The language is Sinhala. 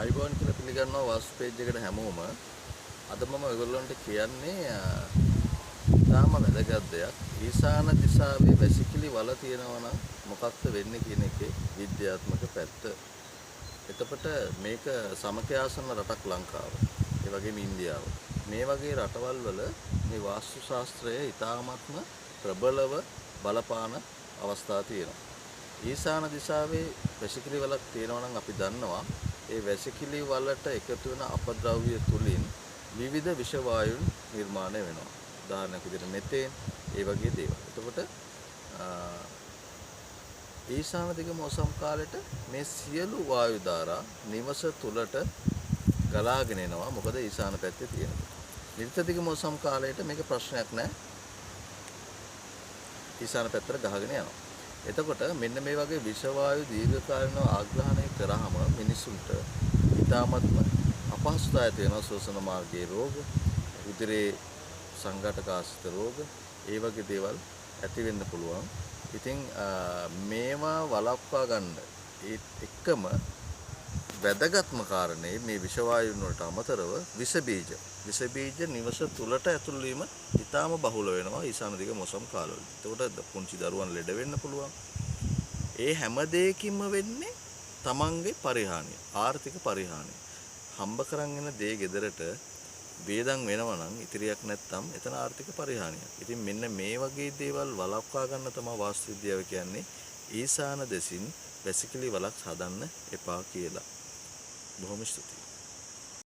ආයිබෝන් කියලා පිළිගන්නවා වාස්තු පේජ් එකට හැමෝම. අද මම ඔයගොල්ලන්ට කියන්නේ තාම වැදගත් දෙයක්. ඊශාන දිශාවේ වැසිකිලි වල තියෙනවා නම් මොකක්ද වෙන්නේ කියන එකේ විද්‍යාත්මක පැත්ත. එතකොට මේක සමකයාසන රටක් ලංකාව. ඒ වගේම ඉන්දියාව. මේ වගේ රටවල් වල මේ වාස්තු ශාස්ත්‍රය ඉතාමත්ම ප්‍රබලව බලපාන අවස්ථා තියෙනවා. ඊශාන දිශාවේ වැසිකිලි වලක් තියෙනවා නම් අපි දන්නවා ඒ වැසිකිලි වලට එකතු වෙන අපද්‍රව්‍ය තුලින් විවිධ විෂ වායුන් නිර්මාණය වෙනවා. උදාහරණයක් විදිහට මෙතේන් ඒ වගේ දේවල්. එතකොට ඊශාන දිග මෝසම් කාලෙට මේ සියලු වායු ධාරා නිවස තුලට ගලාගෙන එනවා. මොකද ඊශාන පැත්තේ තියෙනවා. නිර්ත දිග මෝසම් කාලයට මේක ප්‍රශ්නයක් නෑ. ඊශාන පැත්තට ගහගෙන යනවා. එතකොට මෙන්න මේ වගේ විෂ වායු දීර්ඝකාලීනව ආග්‍රහණය කරාම මිනිසුන්ට ඉතාමත්ම අපහසුතාවය ඇති වෙනවා. ශ්වසන මාර්ගයේ රෝග, උදරයේ සංඝටකාශිත රෝග, ඒ වගේ දේවල් ඇති වෙන්න පුළුවන්. ඉතින් මේවා වළක්වා ගන්න ඒ එකම වැදගත්ම කාරණේ මේ විෂ වායුන් වලට අමතරව විෂ බීජ නිවස තුලට ඇතුල් වීම ඉතාම බහුල වෙනවා ඊශාන දිග මොසම් කාලවල. එතකොට පුංචි දරුවන් ලෙඩ වෙන්න පුළුවන්. ඒ හැම දෙයකින්ම වෙන්නේ තමන්ගේ පරිහානිය, ආර්ථික පරිහානිය. හම්බ කරන් එන දේ ගෙදරට වේදන් වෙනවා නම් ඉතිරියක් නැත්තම් එතන ආර්ථික පරිහානියක්. ඉතින් මෙන්න මේ වගේ දේවල් වළක්වා ගන්න තමයි වාස්තු විද්‍යාව කියන්නේ. ඊශාන දෙසින් වැසිකිලි වලක් හදන්න එපා කියලා. බොහොම ස්තුතියි.